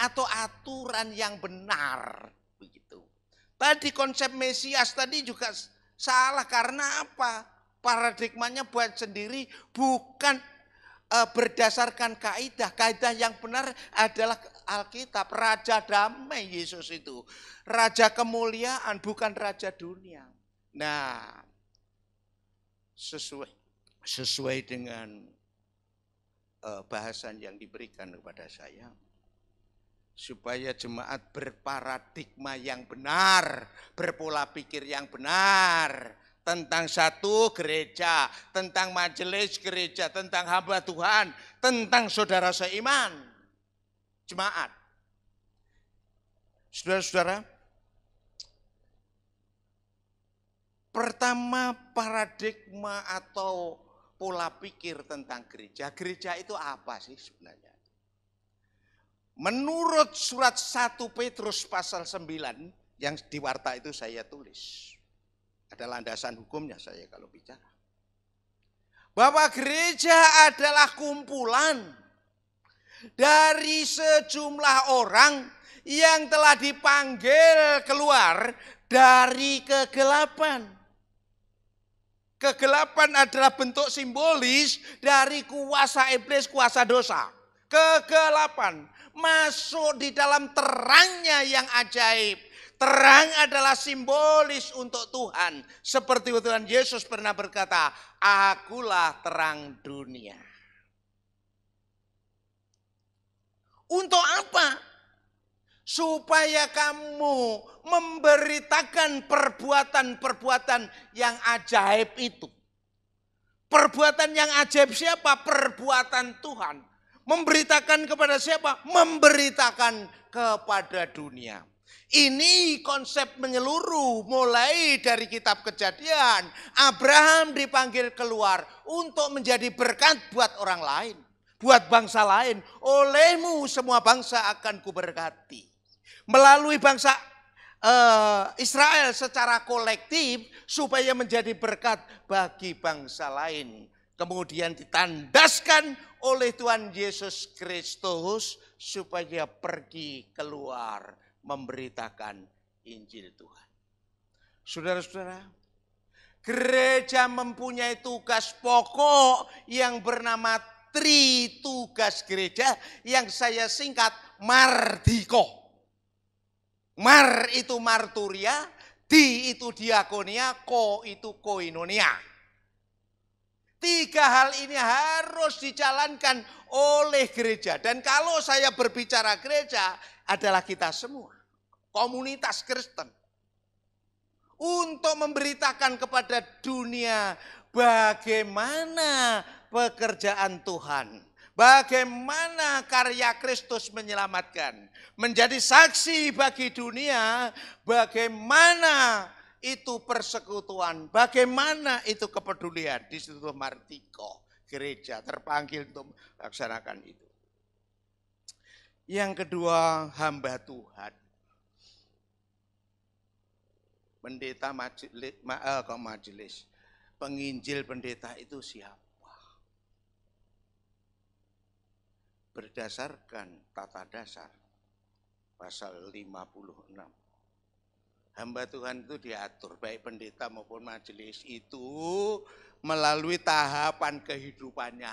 atau aturan yang benar. Begitu. Tadi konsep Mesias tadi juga salah karena apa? Paradigmanya buat sendiri bukan berdasarkan kaidah. Kaidah yang benar adalah Alkitab. Raja damai Yesus itu. Raja kemuliaan bukan raja dunia. Nah, sesuai dengan bahasan yang diberikan kepada saya. Supaya jemaat berparadigma yang benar, berpola pikir yang benar tentang satu gereja, tentang majelis gereja, tentang hamba Tuhan, tentang saudara seiman, jemaat. Saudara-saudara, pertama paradigma atau pola pikir tentang gereja. Gereja itu apa sih sebenarnya? Menurut surat 1 Petrus pasal 9 yang di warta itu saya tulis. Ada landasan hukumnya saya kalau bicara. Bahwa gereja adalah kumpulan dari sejumlah orang yang telah dipanggil keluar dari kegelapan. Kegelapan adalah bentuk simbolis dari kuasa iblis, kuasa dosa. Kegelapan masuk di dalam terangnya yang ajaib. Terang adalah simbolis untuk Tuhan. Seperti Tuhan Yesus pernah berkata, akulah terang dunia. Untuk apa? Supaya kamu memberitakan perbuatan-perbuatan yang ajaib itu. Perbuatan yang ajaib siapa? Perbuatan Tuhan. Memberitakan kepada siapa? Memberitakan kepada dunia. Ini konsep menyeluruh mulai dari kitab Kejadian. Abraham dipanggil keluar untuk menjadi berkat buat orang lain. Buat bangsa lain. Olehmu semua bangsa akan kuberkati. Melalui bangsa Israel secara kolektif supaya menjadi berkat bagi bangsa lain. Kemudian ditandaskan oleh Tuhan Yesus Kristus supaya pergi keluar memberitakan Injil Tuhan. Saudara-saudara, gereja mempunyai tugas pokok yang bernama Tritugas Gereja yang saya singkat Mardiko. Mar itu marturia, di itu diakonia, ko itu koinonia. 3 hal ini harus dijalankan oleh gereja. Dan kalau saya berbicara gereja adalah kita semua. Komunitas Kristen. Untuk memberitakan kepada dunia bagaimana pekerjaan Tuhan. Bagaimana karya Kristus menyelamatkan. Menjadi saksi bagi dunia bagaimana itu persekutuan, bagaimana itu kepedulian. Di situ Mardiko, gereja terpanggil untuk melaksanakan itu. Yang kedua, hamba Tuhan. Pendeta majelis. penginjil pendeta itu siapa? Berdasarkan tata dasar pasal 56. Hamba Tuhan itu diatur, baik pendeta maupun majelis itu melalui tahapan kehidupannya.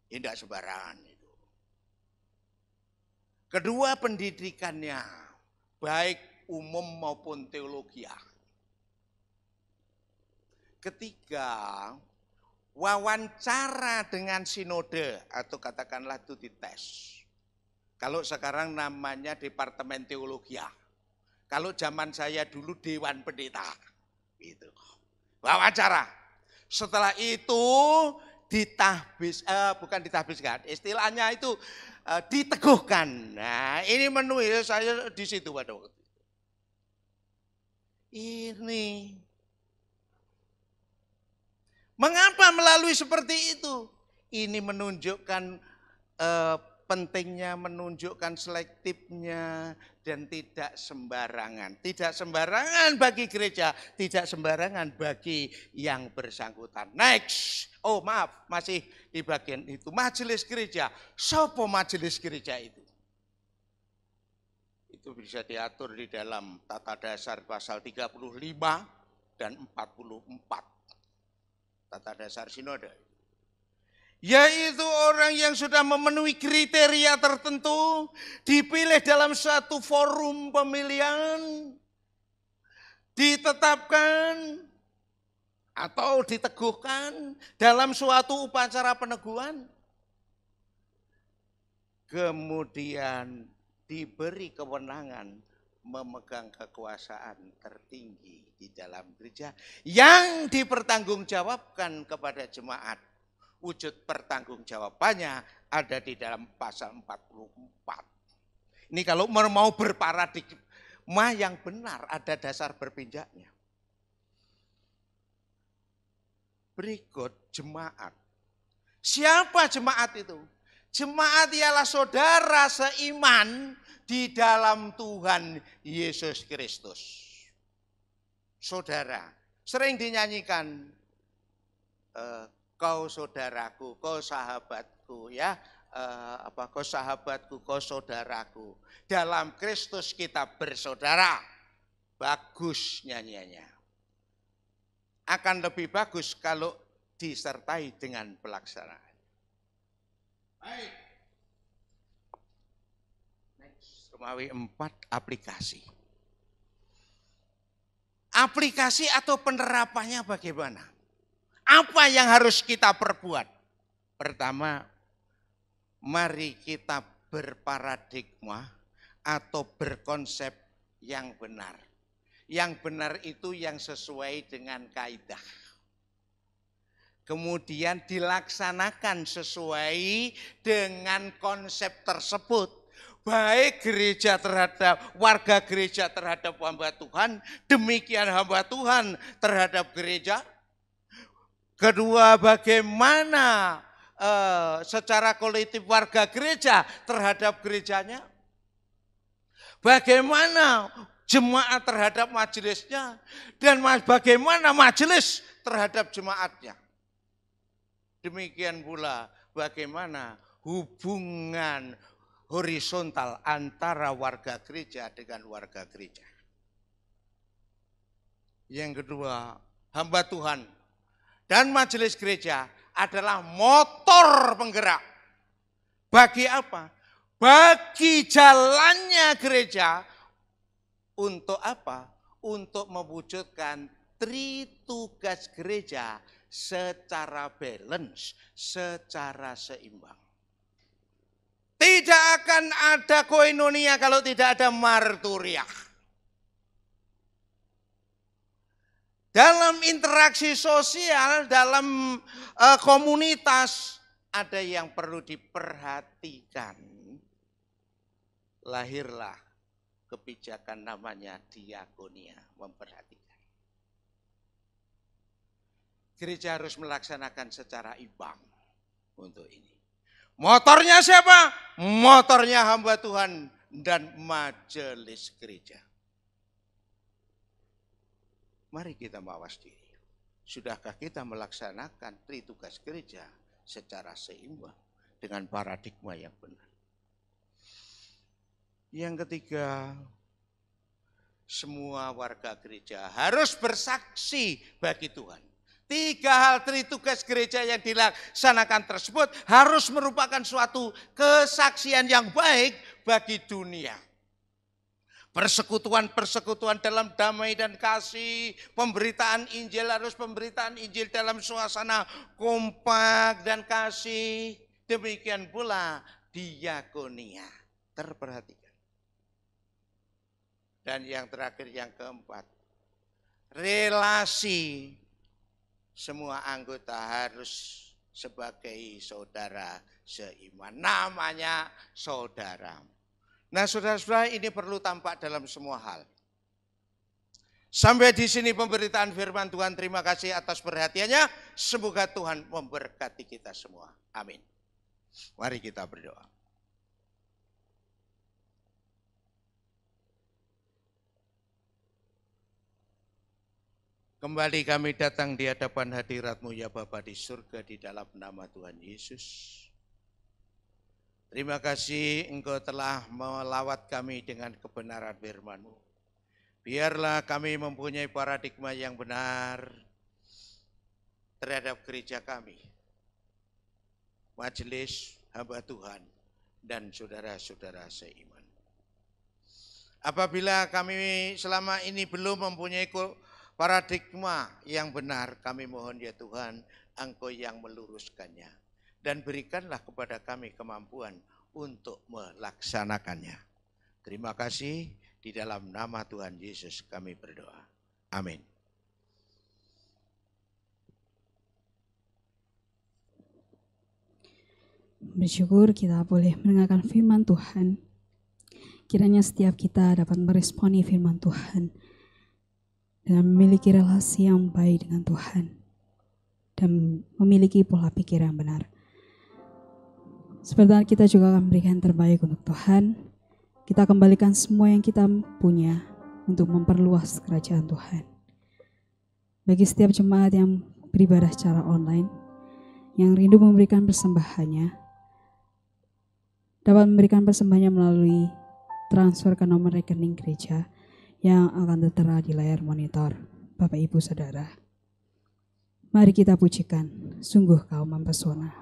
Tidak sembarangan itu. Kedua, pendidikannya, baik umum maupun teologi. Ketiga, wawancara dengan sinode atau katakanlah studi tes. Kalau sekarang namanya Departemen Teologi. Kalau zaman saya dulu Dewan Pendeta. Gitu. Wawancara. Setelah itu bukan ditahbiskan, istilahnya itu diteguhkan. Nah, ini menu saya di situ pada waktu itu. Ini mengapa melalui seperti itu? Ini menunjukkan pentingnya, menunjukkan selektifnya, dan tidak sembarangan. Tidak sembarangan bagi gereja, tidak sembarangan bagi yang bersangkutan. Next, maaf, masih di bagian itu. Majelis gereja, siapa majelis gereja itu? Itu bisa diatur di dalam tata dasar pasal 35 dan 44. Tata dasar sinode. Yaitu orang yang sudah memenuhi kriteria tertentu, dipilih dalam suatu forum pemilihan, ditetapkan atau diteguhkan dalam suatu upacara peneguhan, kemudian diberi kewenangan memegang kekuasaan tertinggi di dalam gereja yang dipertanggungjawabkan kepada jemaat. Wujud pertanggungjawabannya ada di dalam pasal 44. Ini kalau mau berparadigma yang benar, ada dasar berpinjaknya. Berikut jemaat. Siapa jemaat itu? Jemaat ialah saudara seiman di dalam Tuhan Yesus Kristus. Saudara, sering dinyanyikan kau saudaraku, kau sahabatku, ya, kau sahabatku, kau saudaraku. Dalam Kristus kita bersaudara. Bagus nyanyiannya. Akan lebih bagus kalau disertai dengan pelaksanaan. Baik. Next, Romawi 4, aplikasi. Aplikasi atau penerapannya bagaimana? Apa yang harus kita perbuat? Pertama, mari kita berparadigma atau berkonsep yang benar. Yang benar itu yang sesuai dengan kaidah. Kemudian dilaksanakan sesuai dengan konsep tersebut. Baik gereja terhadap warga gereja terhadap hamba Tuhan, demikian hamba Tuhan terhadap gereja. Kedua, bagaimana secara kolektif warga gereja terhadap gerejanya. Bagaimana jemaat terhadap majelisnya. Dan bagaimana majelis terhadap jemaatnya. Demikian pula bagaimana hubungan horizontal antara warga gereja dengan warga gereja. Yang kedua, hamba Tuhan dan majelis gereja adalah motor penggerak. Bagi apa? Bagi jalannya gereja. Untuk apa? Untuk mewujudkan tritugas gereja secara balance, secara seimbang. Tidak akan ada koinonia kalau tidak ada marturiah. Dalam interaksi sosial, dalam komunitas, ada yang perlu diperhatikan. Lahirlah kebijakan namanya diakonia, memperhatikan. Gereja harus melaksanakan secara imbang untuk ini. Motornya siapa? Motornya hamba Tuhan dan majelis gereja. Mari kita mawas diri. Sudahkah kita melaksanakan tritugas gereja secara seimbang dengan paradigma yang benar? Yang ketiga, semua warga gereja harus bersaksi bagi Tuhan. 3 hal tritugas gereja yang dilaksanakan tersebut harus merupakan suatu kesaksian yang baik bagi dunia. Persekutuan-persekutuan dalam damai dan kasih, pemberitaan Injil harus pemberitaan Injil dalam suasana kompak dan kasih. Demikian pula diakonia. Terperhatikan. Dan yang terakhir, yang keempat, relasi. Semua anggota harus sebagai saudara seiman. Namanya saudara. Nah, saudara-saudara, ini perlu tampak dalam semua hal. Sampai di sini pemberitaan firman Tuhan. Terima kasih atas perhatiannya. Semoga Tuhan memberkati kita semua. Amin. Mari kita berdoa. Kembali kami datang di hadapan hadirat-Mu ya Bapa di surga, di dalam nama Tuhan Yesus. Terima kasih Engkau telah melawat kami dengan kebenaran firman-Mu. Biarlah kami mempunyai paradigma yang benar terhadap gereja kami, majelis hamba Tuhan, dan saudara-saudara seiman. Apabila kami selama ini belum mempunyai paradigma yang benar, kami mohon ya Tuhan, Engkau yang meluruskannya. Dan berikanlah kepada kami kemampuan untuk melaksanakannya. Terima kasih, di dalam nama Tuhan Yesus kami berdoa. Amin. Bersyukur kita boleh mendengarkan firman Tuhan. Kiranya setiap kita dapat meresponi firman Tuhan dan memiliki relasi yang baik dengan Tuhan dan memiliki pola pikir yang benar. Sebentar kita juga akan berikan terbaik untuk Tuhan. Kita kembalikan semua yang kita punya untuk memperluas kerajaan Tuhan. Bagi setiap jemaat yang beribadah secara online, yang rindu memberikan persembahannya, dapat memberikan persembahannya melalui transfer ke nomor rekening gereja yang akan tertera di layar monitor, Bapak Ibu Saudara. Mari kita pujikan, sungguh Kau mempesona.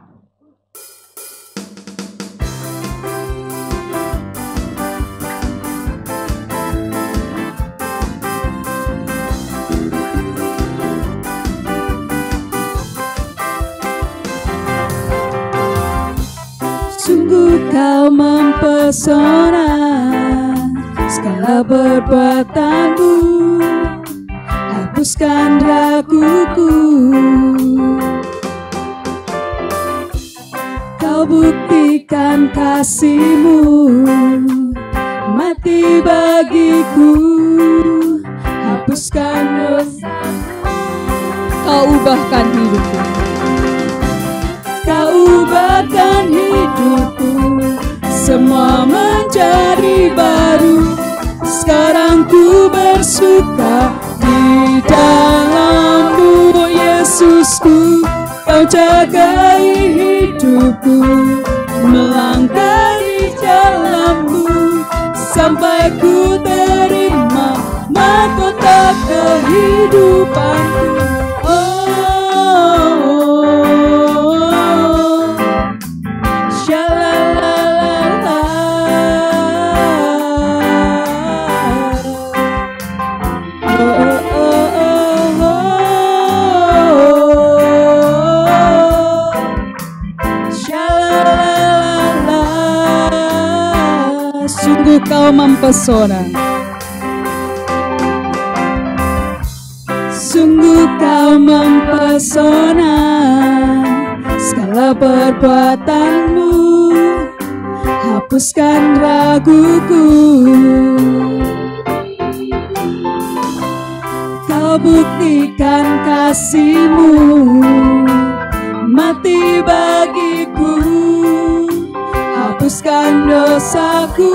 Sungguh Kau mempesona, segala perbuatanmu hapuskan raguku. Kau buktikan kasih-Mu, mati bagiku, hapuskan dosaku. Kau ubahkan hidupku, Kau ubahkan hidupku, semua menjadi baru. Sekarang ku bersuka di dalam-Mu, Yesusku. Kau jagai hidupku, melangkah di jalan-Mu, sampai ku terima mahkota kehidupanku. Sungguh Kau mempesona, sungguh Kau mempesona, segala perbuatanmu hapuskan raguku. Kau buktikan kasih-Mu, mati bagiku, hapuskan dosaku.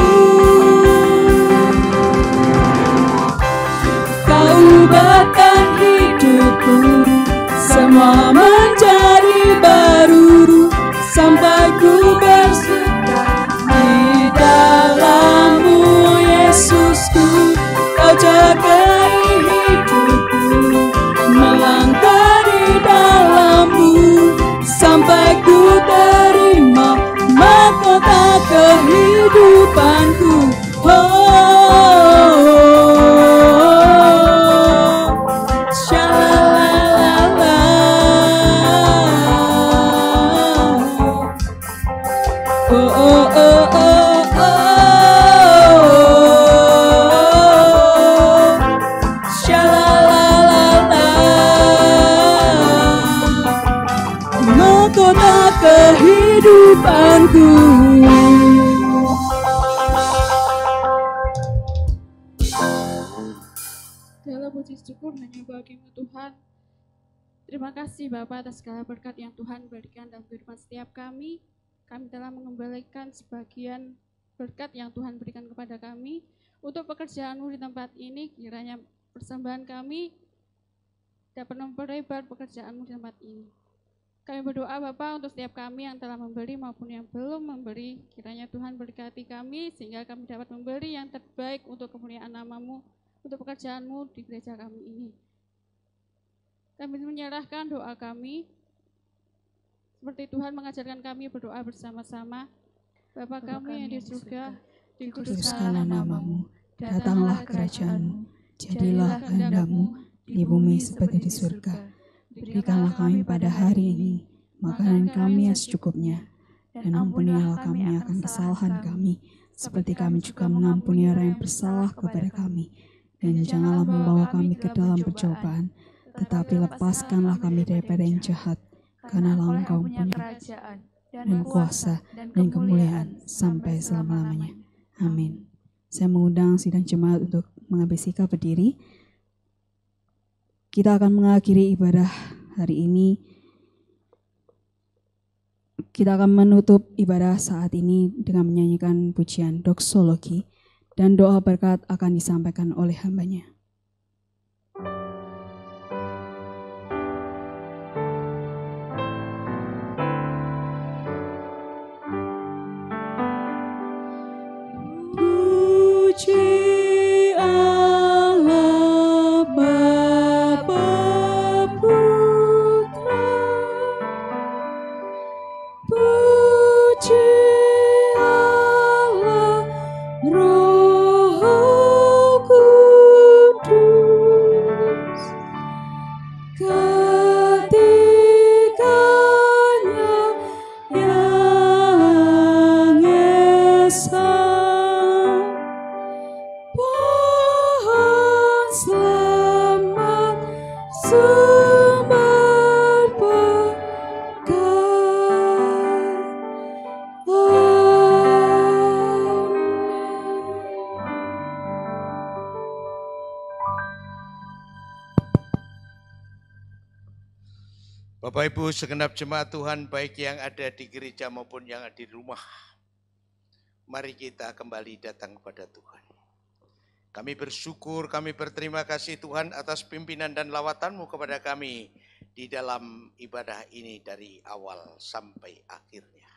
Kau ubahkan hidupku, semua menjadi baru sampai ku berserta di dalam-Mu, Yesusku. Kau jagai hidupku, melangkah di dalam-Mu sampai ku terima mahkota kehidupanku. Mahkota kehidupanku. Segala puji syukur hanya bagi-Mu Tuhan. Terima kasih Bapa atas segala berkat yang Tuhan berikan dalam kehidupan setiap kami. Kami telah mengembalikan sebagian berkat yang Tuhan berikan kepada kami. Untuk pekerjaan-Mu di tempat ini, kiranya persembahan kami dapat memperlebar pekerjaan-Mu di tempat ini. Kami berdoa Bapa untuk setiap kami yang telah memberi maupun yang belum memberi. Kiranya Tuhan berkati kami sehingga kami dapat memberi yang terbaik untuk kemuliaan nama-Mu, untuk pekerjaan-Mu di gereja kami ini. Kami menyerahkan doa kami seperti Tuhan mengajarkan kami berdoa bersama-sama. Bapa kami yang di surga, Dikuduskanlah nama-Mu, datanglah kerajaan-Mu, jadilah kehendak-Mu di bumi seperti di surga. Berikanlah kami pada hari ini makanan kami yang secukupnya, dan ampunilah kami akan kesalahan kami, seperti kami juga mengampuni orang yang bersalah kepada kami. Dan janganlah membawa kami ke dalam percobaan, tetapi lepaskanlah kami daripada yang jahat, karena Engkau punya kerajaan dan kuasa dan kemuliaan sampai selama-lamanya. Amin. Saya mengundang sidang jemaat untuk mengambil sikap berdiri. Kita akan mengakhiri ibadah hari ini. Kita akan menutup ibadah saat ini dengan menyanyikan pujian doksologi, dan doa berkat akan disampaikan oleh hambanya. Puji Allah Bapa Putra, puji Allah Roh Kudus, ketiganya yang esa. Pohon selamat sumber berkat. Bapak Ibu segenap jemaat Tuhan, baik yang ada di gereja maupun yang ada di rumah, mari kita kembali datang kepada Tuhan. Kami bersyukur, kami berterima kasih Tuhan atas pimpinan dan lawatan-Mu kepada kami di dalam ibadah ini dari awal sampai akhirnya.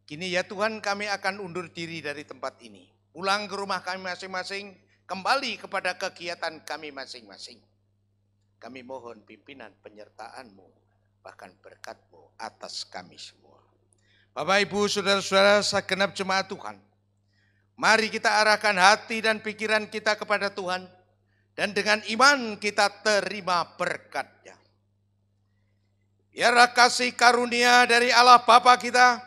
Kini ya Tuhan, kami akan undur diri dari tempat ini, pulang ke rumah kami masing-masing, kembali kepada kegiatan kami masing-masing. Kami mohon pimpinan penyertaan-Mu, bahkan berkat-Mu atas kami semua. Bapak, Ibu, Saudara-saudara segenap jemaat Tuhan, mari kita arahkan hati dan pikiran kita kepada Tuhan, dan dengan iman kita terima berkat-Nya. Biarlah kasih karunia dari Allah Bapa kita,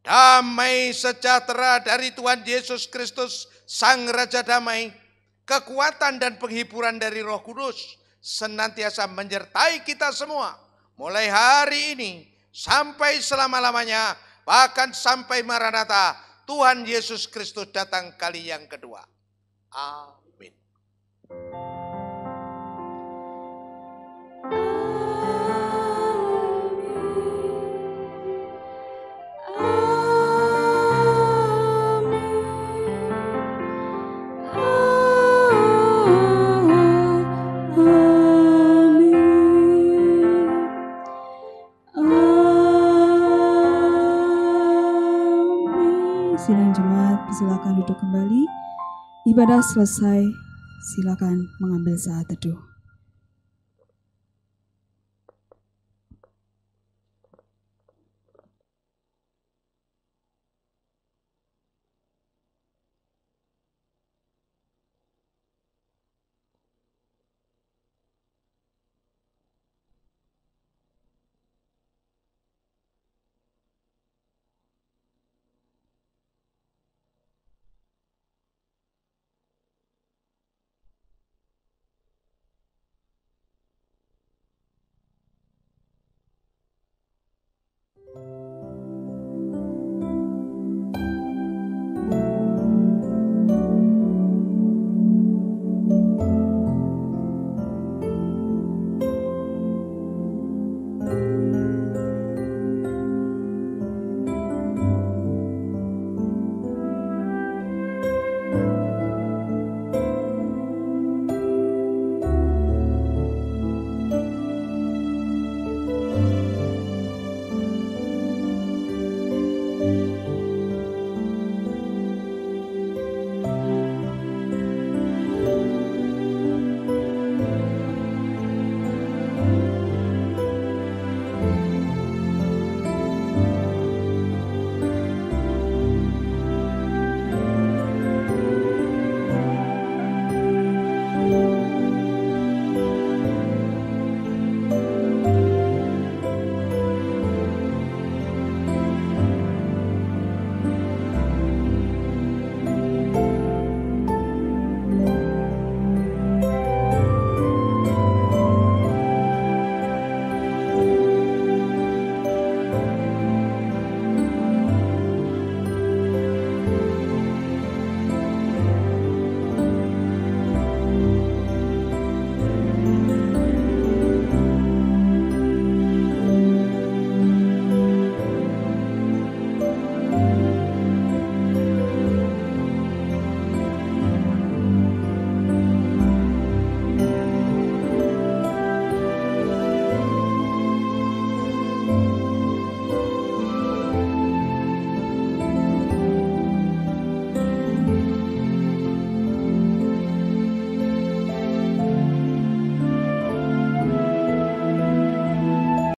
damai sejahtera dari Tuhan Yesus Kristus, Sang Raja Damai, kekuatan dan penghiburan dari Roh Kudus, senantiasa menyertai kita semua, mulai hari ini sampai selama-lamanya, bahkan sampai Maranatha, Tuhan Yesus Kristus datang kali yang kedua. Amin. silakan duduk kembali. Ibadah selesai, silakan mengambil saat teduh.